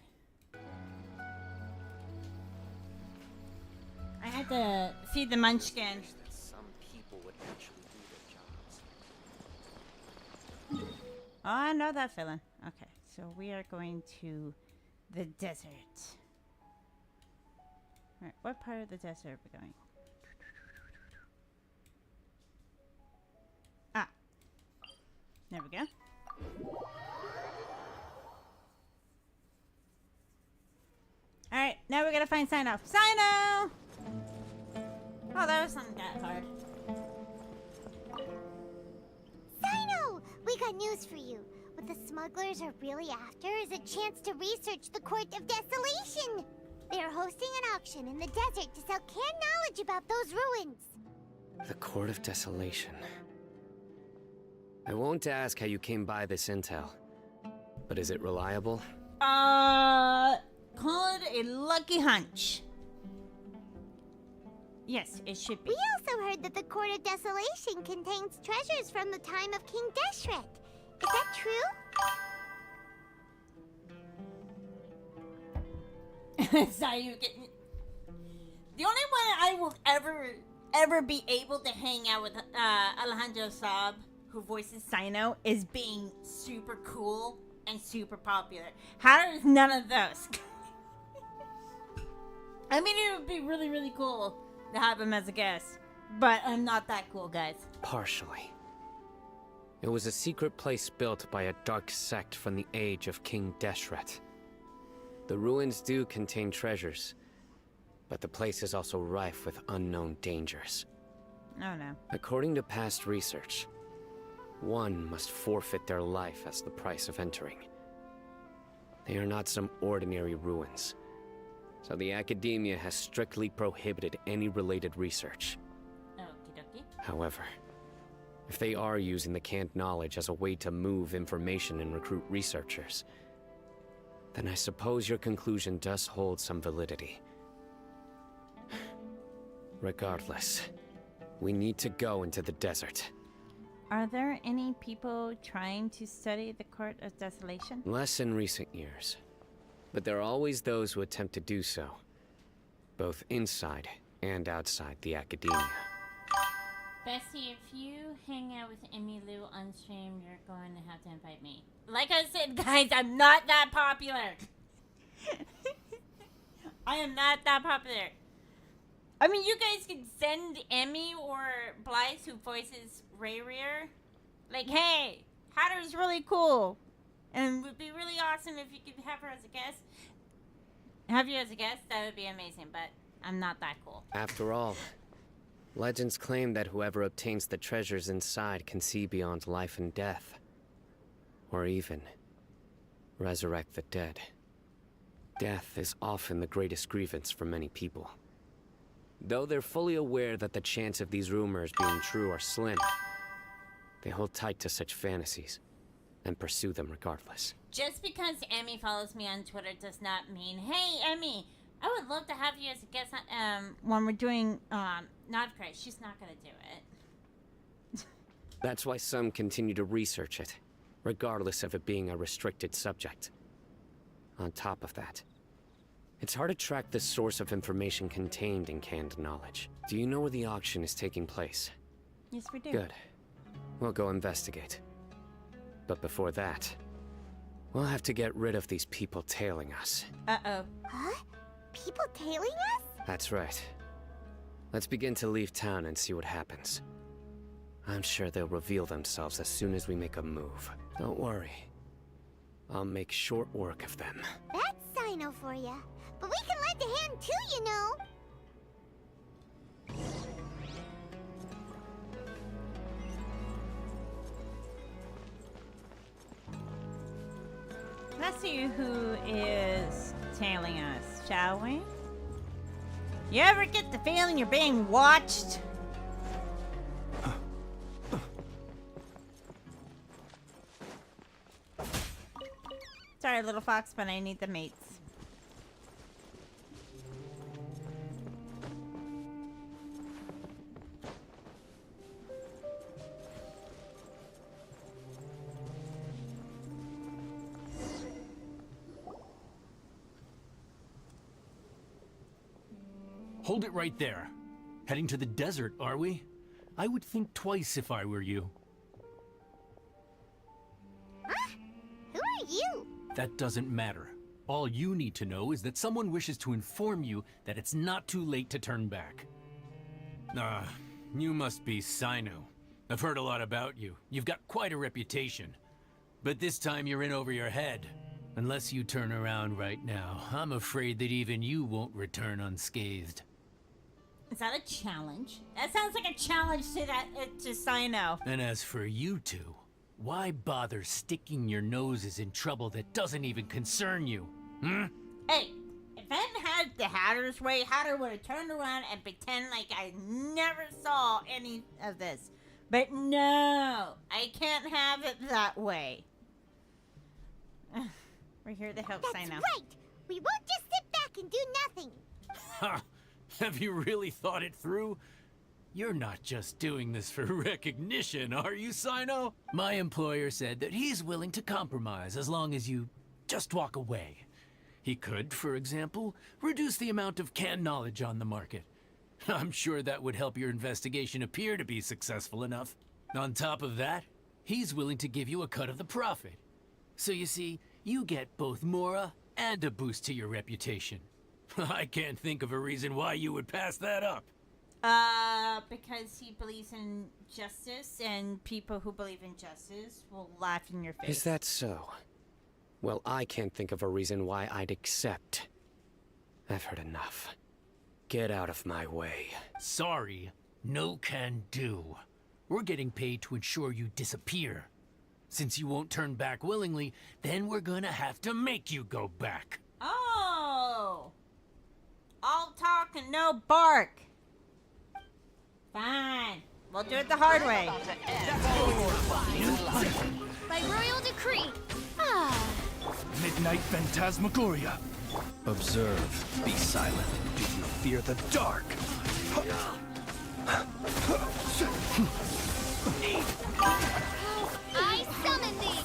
I had to feed the munchkin. Some people would actually do their jobs. Oh, I know that feeling. Okay, so we are going to the desert. Alright, what part of the desert are we going? Ah. There we go. Alright, now we gotta find Sino. Sino! Oh, that was something that hard. Sino! We got news for you. What the smugglers are really after is a chance to research the Court of Desolation. They are hosting an auction in the desert to sell canned knowledge about those ruins. The Court of Desolation. I won't ask how you came by this intel, but is it reliable? Call it a lucky hunch. Yes, it should be. We also heard that the Court of Desolation contains treasures from the time of King Deshret. Is that true? Sorry, you getting... The only one I will ever be able to hang out with Alejandro Saab, who voices Sino, is being super cool and super popular. How is none of those? I mean, it would be really, really cool to have him as a guest, but I'm not that cool, guys. Partially. It was a secret place built by a dark sect from the age of King Deshret. The ruins do contain treasures, but the place is also rife with unknown dangers. Oh no. According to past research, one must forfeit their life as the price of entering. They are not some ordinary ruins, so the academia has strictly prohibited any related research. Okie dokie. However, if they are using the canned knowledge as a way to move information and recruit researchers, then I suppose your conclusion does hold some validity. Regardless, we need to go into the desert. Are there any people trying to study the Court of Desolation? Less in recent years, but there are always those who attempt to do so, both inside and outside the academia. Bessie, if you hang out with Emmylou on stream, you're going to have to invite me. Like I said, guys, I'm not that popular. I am not that popular. I mean, you guys can send Emmy or Blythe, who voices Rayrear, like, hey, Hatter's really cool, and it would be really awesome if you could have her as a guest. Have you as a guest? That would be amazing, but I'm not that cool. After all, legends claim that whoever obtains the treasures inside can see beyond life and death, or even resurrect the dead. Death is often the greatest grievance for many people. Though they're fully aware that the chance of these rumors being true are slim, they hold tight to such fantasies and pursue them regardless. Just because Emmy follows me on Twitter does not mean, hey, Emmy, I would love to have you as a guest when we're doing Nod Krai. She's not going to do it. That's why some continue to research it, regardless of it being a restricted subject. On top of that, it's hard to track the source of information contained in canned knowledge. Do you know where the auction is taking place? Yes, we do. Good. We'll go investigate. But before that, we'll have to get rid of these people tailing us. Uh-oh. Huh? People tailing us? That's right. Let's begin to leave town and see what happens. I'm sure they'll reveal themselves as soon as we make a move. Don't worry. I'll make short work of them. That's Sino for ya. But we can lend a hand too, you know. Let's see who is tailing us, shall we? You ever get the feeling you're being watched? Sorry, little fox, but I need the mates. Hold it right there. Heading to the desert, are we? I would think twice if I were you. Huh? Who are you? That doesn't matter. All you need to know is that someone wishes to inform you that it's not too late to turn back. You must be Sino. I've heard a lot about you. You've got quite a reputation. But this time you're in over your head. Unless you turn around right now, I'm afraid that even you won't return unscathed. Is that a challenge? That sounds like a challenge to Sino. And as for you two, why bother sticking your noses in trouble that doesn't even concern you? Hey, if I had the Hatter's way, Hatter would have turned around and pretend like I never saw any of this. But no, I can't have it that way. We're here to help Sino. That's right! We won't just sit back and do nothing! Ha! Have you really thought it through? You're not just doing this for recognition, are you, Sino? My employer said that he's willing to compromise as long as you just walk away. He could, for example, reduce the amount of canned knowledge on the market. I'm sure that would help your investigation appear to be successful enough. On top of that, he's willing to give you a cut of the profit. So you see, you get both Mora and a boost to your reputation. I can't think of a reason why you would pass that up. Because he believes in justice, and people who believe in justice will laugh in your face. Is that so? Well, I can't think of a reason why I'd accept. I've heard enough. Get out of my way. Sorry, no can do. We're getting paid to ensure you disappear. Since you won't turn back willingly, then we're gonna have to make you go back. Oh! All talk and no bark. Fine. We'll do it the hard way. By royal decree. Midnight Phantasmagoria. Observe. Be silent. Do you fear the dark? I summon thee!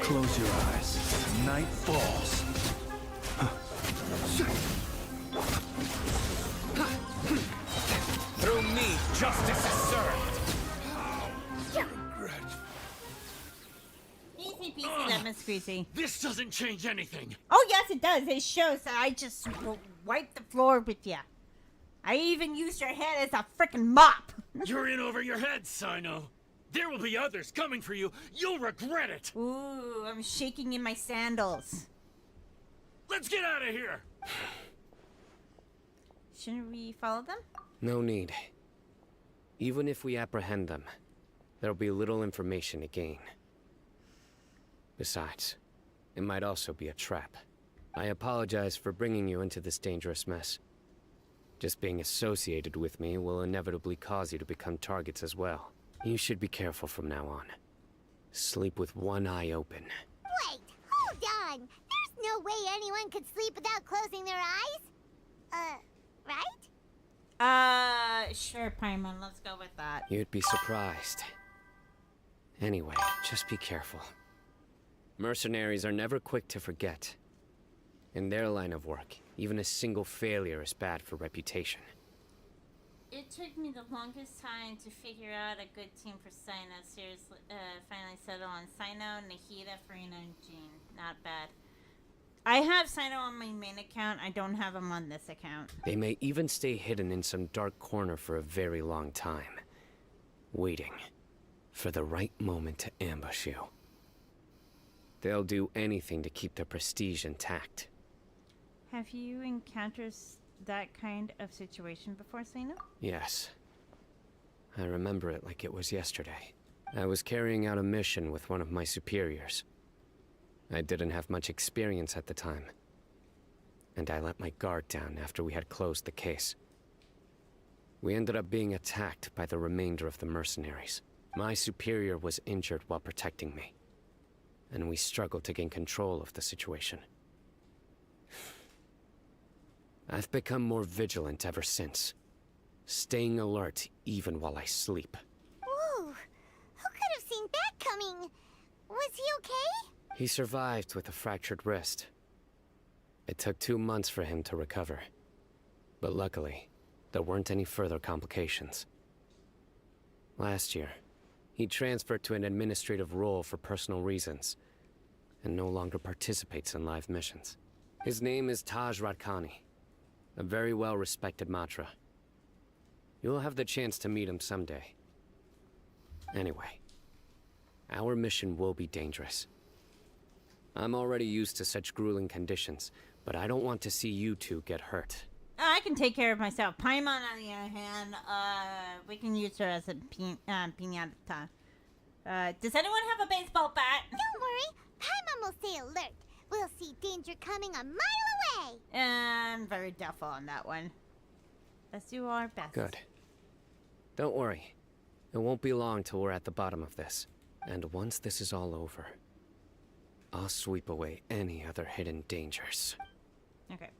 Close your eyes. Night falls. Through me, justice is served. Easy peasy lemon squeezy. This doesn't change anything. Oh yes, it does. It shows that I just wiped the floor with ya. I even used your head as a frickin' mop. You're in over your head, Sino. There will be others coming for you. You'll regret it. Ooh, I'm shaking in my sandals. Let's get out of here. Shouldn't we follow them? No need. Even if we apprehend them, there'll be little information to gain. Besides, it might also be a trap. I apologize for bringing you into this dangerous mess. Just being associated with me will inevitably cause you to become targets as well. You should be careful from now on. Sleep with one eye open. Wait, hold on! There's no way anyone could sleep without closing their eyes? Right? Sure, Paimon, let's go with that. You'd be surprised. Anyway, just be careful. Mercenaries are never quick to forget. In their line of work, even a single failure is bad for reputation. It took me the longest time to figure out a good team for Sino. Seriously, finally settled on Sino, Nahida, Farina, and Jean. Not bad. I have Sino on my main account. I don't have him on this account. They may even stay hidden in some dark corner for a very long time, waiting for the right moment to ambush you. They'll do anything to keep their prestige intact. Have you encountered that kind of situation before, Sino? Yes. I remember it like it was yesterday. I was carrying out a mission with one of my superiors. I didn't have much experience at the time, and I let my guard down after we had closed the case. We ended up being attacked by the remainder of the mercenaries. My superior was injured while protecting me, and we struggled to gain control of the situation. I've become more vigilant ever since, staying alert even while I sleep. Whoa! Who could have seen that coming? Was he okay? He survived with a fractured wrist. It took 2 months for him to recover. But luckily, there weren't any further complications. Last year, he transferred to an administrative role for personal reasons, and no longer participates in live missions. His name is Taj Radkani, a very well-respected Matra. You'll have the chance to meet him someday. Anyway, our mission will be dangerous. I'm already used to such grueling conditions, but I don't want to see you two get hurt. I can take care of myself. Paimon, on the other hand, we can use her as a piñata. Does anyone have a baseball bat? Don't worry, Paimon will stay alert. We'll see danger coming a mile away. I'm very doubtful on that one. Let's do our best. Good. Don't worry. It won't be long till we're at the bottom of this. And once this is all over, I'll sweep away any other hidden dangers. Okay.